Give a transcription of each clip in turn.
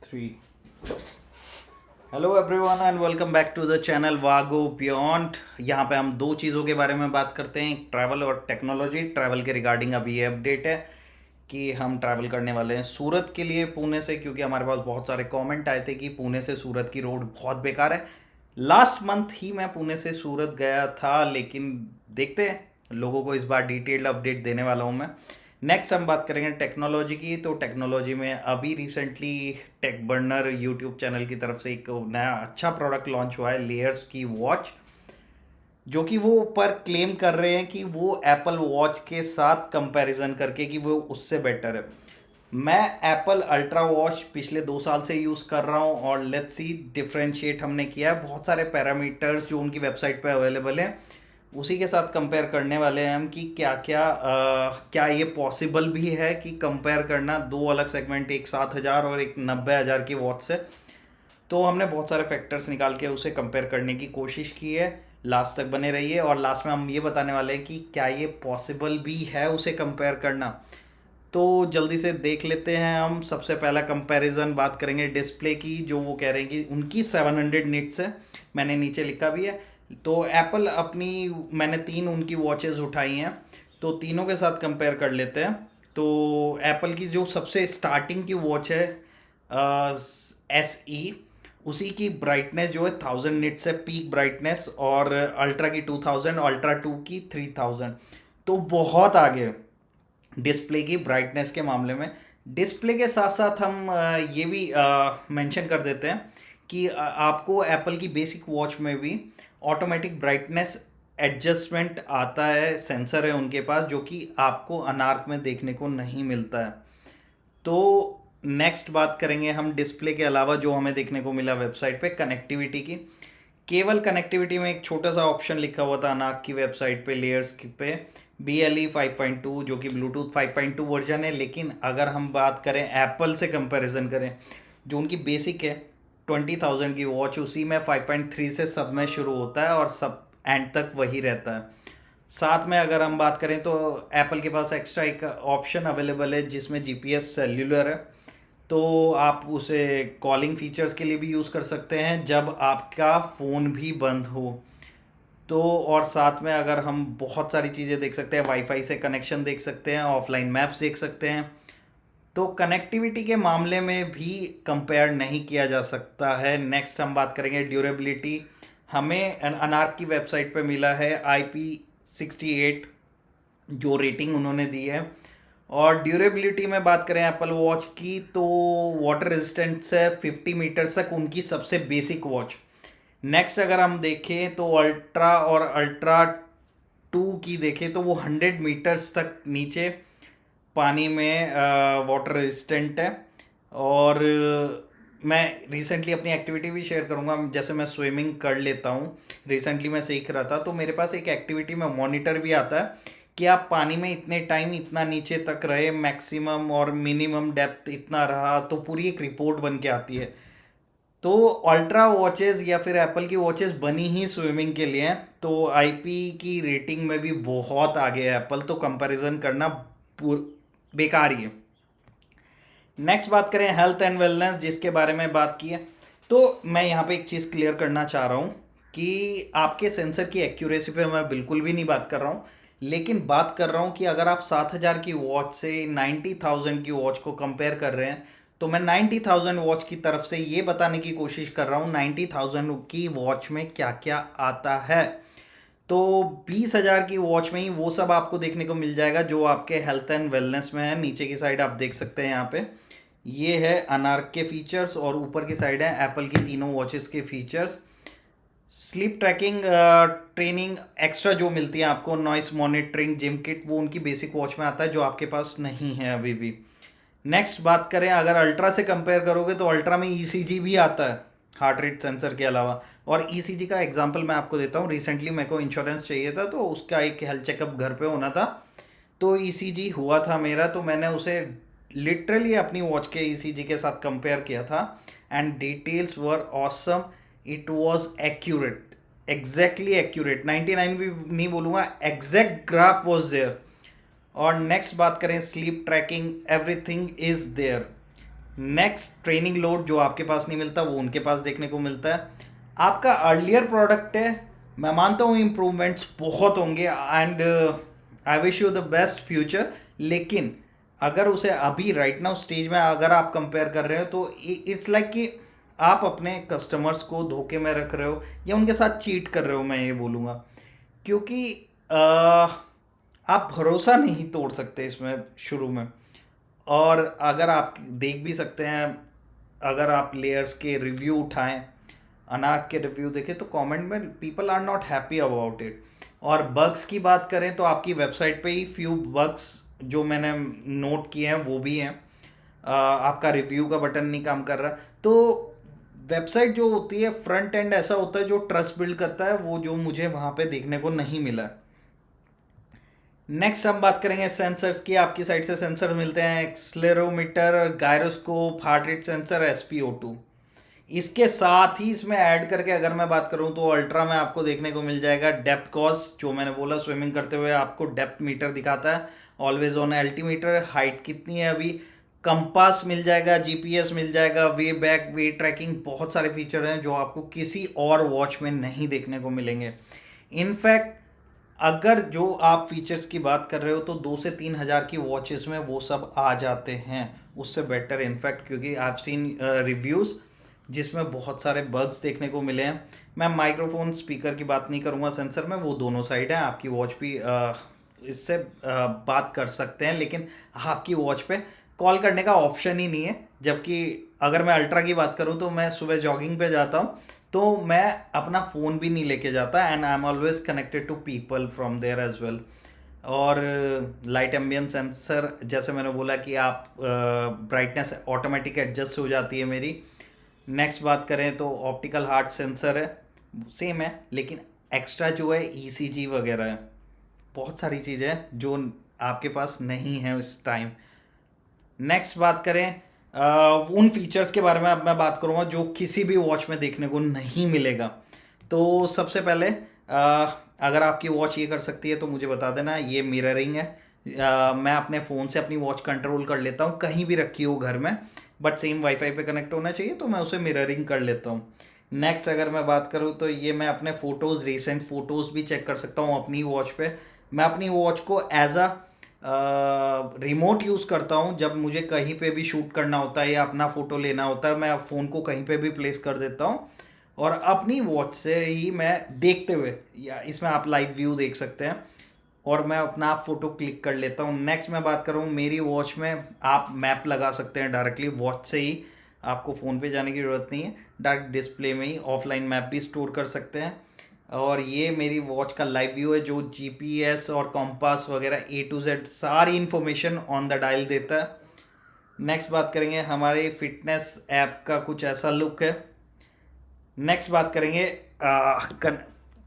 3 hello everyone and welcome back to the channel वागो beyond. यहाँ पे हम दो चीज़ों के बारे में बात करते हैं, ट्रैवल और टेक्नोलॉजी। ट्रैवल के रिगार्डिंग अभी ये अपडेट है कि हम ट्रैवल करने वाले हैं सूरत के लिए पुणे से, क्योंकि हमारे पास बहुत सारे कमेंट आए थे कि पुणे से सूरत की रोड बहुत बेकार है। लास्ट मंथ ही मैं पुणे से सूरत गया था, लेकिन देखते हैं, लोगों को इस बार डिटेल्ड अपडेट देने वाला हूँ मैं। नेक्स्ट हम बात करेंगे टेक्नोलॉजी की। तो टेक्नोलॉजी में अभी recently Tech Burner YouTube channel की तरफ से एक नया अच्छा प्रोडक्ट लॉन्च हुआ है, लेयर्स की वॉच, जो कि वो ऊपर क्लेम कर रहे हैं कि वो एप्पल वॉच के साथ कंपैरिजन करके कि वो उससे बेटर है। मैं एप्पल अल्ट्रा वॉच पिछले 2 साल से यूज़ कर रहा हूँ और लेट्स सी डिफ्रेंशिएट हमने किया है। बहुत सारे पैरामीटर्स जो उनकी वेबसाइट पे अवेलेबल हैं, उसी के साथ कंपेयर करने वाले हैं हम कि क्या क्या क्या ये पॉसिबल भी है कि कंपेयर करना दो अलग सेगमेंट, एक 7,000 और एक 90,000 की वॉच से। तो हमने बहुत सारे फैक्टर्स निकाल के उसे कंपेयर करने की कोशिश की है। लास्ट तक बने रहिए और लास्ट में हम ये बताने वाले हैं कि क्या ये पॉसिबल भी है उसे कंपेयर करना। तो जल्दी से देख लेते हैं। हम सबसे पहला कंपैरिजन बात करेंगे डिस्प्ले की, जो वो कह रहे हैं कि उनकी 700 निट्स है। मैंने नीचे लिखा भी है। तो एप्पल अपनी, मैंने 3 उनकी वॉचेस उठाई हैं, तो तीनों के साथ कंपेयर कर लेते हैं। तो एप्पल की जो सबसे स्टार्टिंग की वॉच है SE, उसी की ब्राइटनेस जो है 1000 निट्स है पीक ब्राइटनेस, और अल्ट्रा की 2000, अल्ट्रा 2 की 3000। तो बहुत आगे डिस्प्ले की ब्राइटनेस के मामले में। डिस्प्ले के साथ साथ हम ये भी मेंशन कर देते हैं कि आपको एप्पल की बेसिक वॉच में भी ऑटोमेटिक ब्राइटनेस एडजस्टमेंट आता है, सेंसर है उनके पास, जो कि आपको अनार्क में देखने को नहीं मिलता है। तो नेक्स्ट बात करेंगे हम डिस्प्ले के अलावा जो हमें देखने को मिला वेबसाइट पे, कनेक्टिविटी की। केवल कनेक्टिविटी में एक छोटा सा ऑप्शन लिखा हुआ था अनाक की वेबसाइट पे, लेयर्स पे, BLE 5.2, जो कि ब्लूटूथ 5.2 वर्जन है। लेकिन अगर हम बात करें एप्पल से कंपैरिजन करें, जो उनकी बेसिक है 20,000 की वॉच, उसी में 5.3 से सब में शुरू होता है और सब एंड तक वही रहता है। साथ में अगर हम बात करें तो एप्पल के पास एक्स्ट्रा एक ऑप्शन अवेलेबल है जिसमें GPS सेल्यूलर है। तो आप उसे कॉलिंग फीचर्स के लिए भी यूज़ कर सकते हैं जब आपका फ़ोन भी बंद हो। तो और साथ में अगर हम बहुत सारी चीज़ें देख सकते हैं, वाईफाई से कनेक्शन देख सकते हैं, ऑफलाइन मैप्स देख सकते हैं। तो कनेक्टिविटी के मामले में भी कंपेयर नहीं किया जा सकता है। नेक्स्ट हम बात करेंगे ड्यूरेबिलिटी। हमें अनार्क की वेबसाइट पे मिला है IP68 जो रेटिंग उन्होंने दी है। और ड्यूरेबिलिटी में बात करें एप्पल वॉच की, तो वाटर रेजिस्टेंस है 50 मीटर्स तक उनकी सबसे बेसिक वॉच। नेक्स्ट अगर हम देखें तो अल्ट्रा और अल्ट्रा 2 की देखें तो वो 100 मीटर्स तक नीचे पानी में वाटर रेजिस्टेंट है। और मैं रिसेंटली अपनी एक्टिविटी भी शेयर करूंगा, जैसे मैं स्विमिंग कर लेता हूँ। रिसेंटली मैं सीख रहा था, तो मेरे पास एक एक्टिविटी में मॉनिटर भी आता है कि आप पानी में इतने टाइम इतना नीचे तक रहे, मैक्सिमम और मिनिमम डेप्थ इतना रहा, तो पूरी एक रिपोर्ट बन के आती है। तो अल्ट्रा वॉचेस या फिर एप्पल की वॉचेस बनी ही स्विमिंग के लिए हैं, तो IP की रेटिंग में भी बहुत आगे है एप्पल, तो कंपैरिजन करना बेकार ही है। नेक्स्ट बात करें हेल्थ एंड वेलनेस, जिसके बारे में बात की है। तो मैं यहाँ पे एक चीज़ क्लियर करना चाह रहा हूँ कि आपके सेंसर की एक्यूरेसी पे मैं बिल्कुल भी नहीं बात कर रहा हूँ, लेकिन बात कर रहा हूँ कि अगर आप 7,000 की वॉच से 90,000 की वॉच को कंपेयर कर रहे हैं, तो मैं 90,000 वॉच की तरफ से ये बताने की कोशिश कर रहा हूँ 90,000 की वॉच में क्या क्या आता है। तो 20,000 की वॉच में ही वो सब आपको देखने को मिल जाएगा जो आपके हेल्थ एंड वेलनेस में है। नीचे की साइड आप देख सकते हैं, यहाँ पे ये है अनार्क के फीचर्स और ऊपर की साइड है एप्पल की तीनों वॉचेस के features. Sleep tracking, training extra जो मिलती है आपको, नॉइस मॉनिटरिंग, जिम किट, वो उनकी बेसिक वॉच में आता है जो आपके पास नहीं है अभी भी। नेक्स्ट बात करें अगर अल्ट्रा से कंपेयर करोगे तो अल्ट्रा में ECG भी आता है हार्ट रेट सेंसर के अलावा। और ECG का एग्जांपल मैं आपको देता हूँ। रिसेंटली मेरे को इंश्योरेंस चाहिए था, तो उसका एक हेल्थ चेकअप घर पे होना था, तो ECG हुआ था मेरा, तो मैंने उसे लिटरली अपनी वॉच के ECG के साथ कंपेयर किया था and details were awesome. It was accurate, exactly accurate, 99 भी नहीं बोलूँगा, एग्जैक्ट ग्राफ वाज देयर। और नेक्स्ट बात करें sleep tracking, everything is there. Next training load जो आपके पास नहीं मिलता वो उनके पास देखने को मिलता है। आपका अर्लियर प्रोडक्ट है, मैं मानता हूँ इम्प्रूवमेंट्स बहुत होंगे and I wish you the best future. लेकिन अगर उसे अभी राइट नाउ स्टेज में अगर आप कंपेयर कर रहे हो तो इट्स लाइक कि आप अपने कस्टमर्स को धोखे में रख रहे हो या उनके साथ चीट कर रहे हो, मैं ये बोलूँगा। क्योंकि आप भरोसा नहीं तोड़ सकते इसमें शुरू में। और अगर आप देख भी सकते हैं, अगर आप लेयर्स के रिव्यू उठाएं, अनाक के रिव्यू देखें तो कमेंट में people are not happy about it. और बग्स की बात करें तो आपकी वेबसाइट पे ही फ्यू बग्स जो मैंने नोट किए हैं वो भी हैं। आपका रिव्यू का बटन नहीं काम कर रहा। तो वेबसाइट जो होती है फ्रंट एंड ऐसा होता है जो ट्रस्ट बिल्ड करता है, वो जो मुझे वहाँ पे देखने को नहीं मिला। नेक्स्ट हम बात करेंगे सेंसर्स की। आपकी साइट से सेंसर मिलते हैं, accelerometer, gyroscope, heart rate sensor, SpO2। इसके साथ ही इसमें ऐड करके अगर मैं बात करूं तो अल्ट्रा में आपको देखने को मिल जाएगा डेप्थ कॉज, जो मैंने बोला स्विमिंग करते हुए आपको डेप्थ मीटर दिखाता है, ऑलवेज ऑन एल्टीमीटर, हाइट कितनी है अभी, कंपास मिल जाएगा, GPS मिल जाएगा, वे बैक, वे ट्रैकिंग, बहुत सारे फीचर हैं जो आपको किसी और वॉच में नहीं देखने को मिलेंगे। इनफैक्ट अगर जो आप फीचर्स की बात कर रहे हो तो 2 से 3 हज़ार की वॉचेस में वो सब आ जाते हैं, उससे बेटर इनफैक्ट, क्योंकि आई हैव सीन रिव्यूज़ जिसमें बहुत सारे बग्स देखने को मिले हैं। मैं माइक्रोफोन स्पीकर की बात नहीं करूँगा सेंसर में, वो दोनों साइड हैं, आपकी वॉच भी इससे बात कर सकते हैं, लेकिन आपकी वॉच पे कॉल करने का ऑप्शन ही नहीं है। जबकि अगर मैं अल्ट्रा की बात करूँ तो मैं सुबह जॉगिंग पे जाता हूँ तो मैं अपना फ़ोन भी नहीं लेके जाता and I am always connected to people from there as well. और लाइट एम्बियंस सेंसर, जैसे मैंने बोला कि आप ब्राइटनेस ऑटोमेटिक एडजस्ट हो जाती है मेरी। नेक्स्ट बात करें तो ऑप्टिकल हार्ट सेंसर है, सेम है, लेकिन एक्स्ट्रा जो है ECG वगैरह है, बहुत सारी चीज़ें हैं जो आपके पास नहीं है इस टाइम। नेक्स्ट बात करें उन फीचर्स के बारे में, अब मैं बात करूँगा जो किसी भी वॉच में देखने को नहीं मिलेगा। तो सबसे पहले अगर आपकी वॉच ये कर सकती है तो मुझे बता देना, ये मिररिंग है। मैं अपने फ़ोन से अपनी वॉच कंट्रोल कर लेता हूँ, कहीं भी रखी हो घर में, बट सेम वाईफाई पे कनेक्ट होना चाहिए तो मैं उसे मिररिंग कर लेता हूँ। नेक्स्ट अगर मैं बात करूँ तो ये मैं अपने फ़ोटोज़, रिसेंट फ़ोटोज़ भी चेक कर सकता हूँ अपनी वॉच पे। मैं अपनी वॉच को एज अ रिमोट यूज़ करता हूँ, जब मुझे कहीं पे भी शूट करना होता है या अपना फ़ोटो लेना होता है, मैं फ़ोन को कहीं पे भी प्लेस कर देता हूँ और अपनी वॉच से ही मैं देखते हुए, या इसमें आप लाइव व्यू देख सकते हैं, और मैं अपना आप फ़ोटो क्लिक कर लेता हूँ। नेक्स्ट मैं बात करूँ, मेरी वॉच में आप मैप लगा सकते हैं डायरेक्टली वॉच से ही, आपको फ़ोन पे जाने की ज़रूरत नहीं है, डायरेक्ट डिस्प्ले में ही ऑफलाइन मैप भी स्टोर कर सकते हैं। और ये मेरी वॉच का लाइव व्यू है जो GPS और कॉम्पास वगैरह A to Z सारी इन्फॉर्मेशन ऑन द डायल देता है। नेक्स्ट बात करेंगे, हमारे फिटनेस ऐप का कुछ ऐसा लुक है। नेक्स्ट बात करेंगे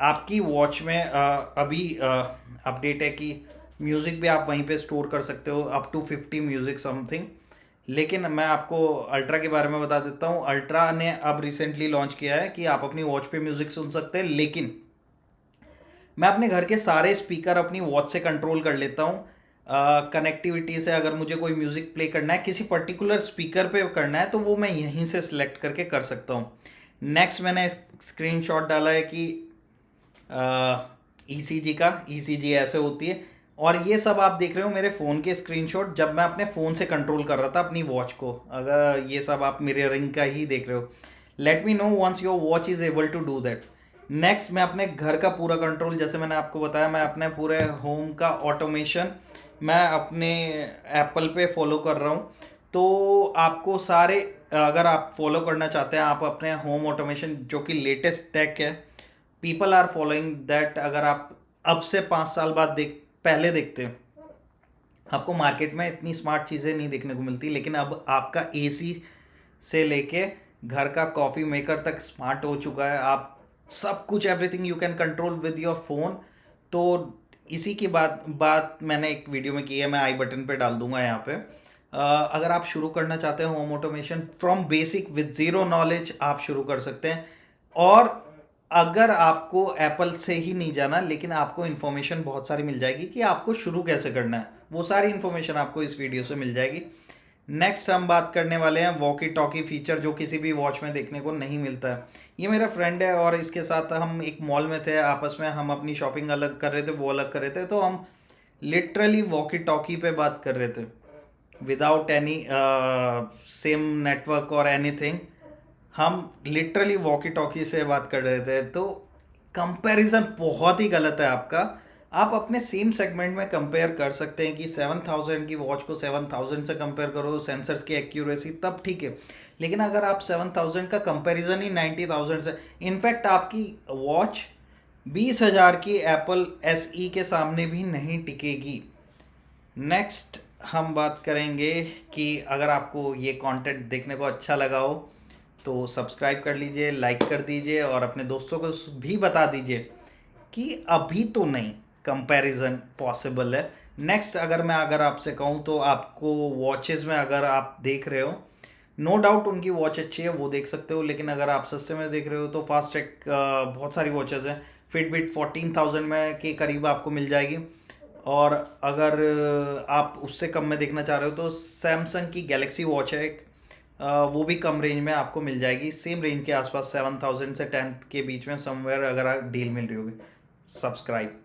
आपकी वॉच में अभी अपडेट है कि म्यूज़िक भी आप वहीं पे स्टोर कर सकते हो, अप टू 50 म्यूज़िक समथिंग। लेकिन मैं आपको अल्ट्रा के बारे में बता देता हूँ। अल्ट्रा ने अब रिसेंटली लॉन्च किया है कि आप अपनी वॉच पे म्यूज़िक सुन सकते हैं, लेकिन मैं अपने घर के सारे स्पीकर अपनी वॉच से कंट्रोल कर लेता हूँ। कनेक्टिविटी से अगर मुझे कोई म्यूज़िक प्ले करना है, किसी पर्टिकुलर स्पीकर पे करना है, तो वो मैं यहीं से सिलेक्ट करके कर सकता हूँ। नेक्स्ट मैंने स्क्रीनशॉट डाला है कि ECG का, ECG ऐसे होती है, और ये सब आप देख रहे हो मेरे फ़ोन के स्क्रीनशॉट जब मैं अपने फ़ोन से कंट्रोल कर रहा था अपनी वॉच को। अगर ये सब आप मिररिंग का ही देख रहे हो, let me know once your watch is able to do that. Next मैं अपने घर का पूरा कंट्रोल, जैसे मैंने आपको बताया, मैं अपने पूरे होम का ऑटोमेशन मैं अपने एप्पल पे फॉलो कर रहा हूँ। तो आपको सारे, अगर आप फॉलो करना चाहते हैं आप अपने होम ऑटोमेशन जो कि लेटेस्ट टेक है, पीपल आर फॉलोइंग दैट। अगर आप अब से 5 साल बाद पहले देखते हैं, आपको मार्केट में इतनी स्मार्ट चीज़ें नहीं देखने को मिलती, लेकिन अब आपका AC से लेके घर का कॉफ़ी मेकर तक स्मार्ट हो चुका है। आप सब कुछ, everything you can control with your phone. तो इसी की बात मैंने एक वीडियो में की है, मैं आई बटन पे डाल दूंगा यहाँ पे। अगर आप शुरू करना चाहते हैं home automation from basic with zero knowledge, आप शुरू कर सकते हैं। और अगर आपको एप्पल से ही नहीं जाना, लेकिन आपको इन्फॉर्मेशन बहुत सारी मिल जाएगी कि आपको शुरू कैसे करना है, वो सारी इन्फॉर्मेशन आपको इस वीडियो से मिल जाएगी। नेक्स्ट हम बात करने वाले हैं वॉकी टॉकी फीचर, जो किसी भी वॉच में देखने को नहीं मिलता है। ये मेरा फ्रेंड है और इसके साथ हम एक मॉल में थे, आपस में हम अपनी शॉपिंग अलग कर रहे थे, वो अलग कर रहे थे, तो हम लिटरली वॉकी टॉकी पे बात कर रहे थे विदाउट एनी सेम नेटवर्क और एनीथिंग। हम लिटरली वॉकी टॉकी से बात कर रहे थे, तो कंपैरिजन बहुत ही गलत है आपका। आप अपने सेम सेगमेंट में कंपेयर कर सकते हैं कि 7000 की वॉच को 7000 से कंपेयर करो, सेंसर्स की एक्यूरेसी, तब ठीक है। लेकिन अगर आप 7000 का कंपैरिजन ही 90,000 से, इनफैक्ट आपकी वॉच 20,000 की एप्पल SE के सामने भी नहीं टिकेगी। नेक्स्ट हम बात करेंगे कि अगर आपको ये कंटेंट देखने को अच्छा लगा हो तो सब्सक्राइब कर लीजिए, लाइक कर दीजिए और अपने दोस्तों को भी बता दीजिए कि अभी तो नहीं, कंपैरिजन पॉसिबल है। नेक्स्ट अगर आपसे कहूँ तो आपको वॉचेस में अगर आप देख रहे हो, नो डाउट उनकी वॉच अच्छी है, वो देख सकते हो। लेकिन अगर आप सस्ते में देख रहे हो तो फास्ट ट्रैक बहुत सारी वॉचेस हैं। फिटबिट 14,000 में के करीब आपको मिल जाएगी। और अगर आप उससे कम में देखना चाह रहे हो तो सैमसंग की गैलेक्सी वॉच है एक, वो भी कम रेंज में आपको मिल जाएगी, सेम रेंज के आसपास 7,000 से 10 के बीच में समवेयर, अगर आप डील मिल रही होगी। सब्सक्राइब।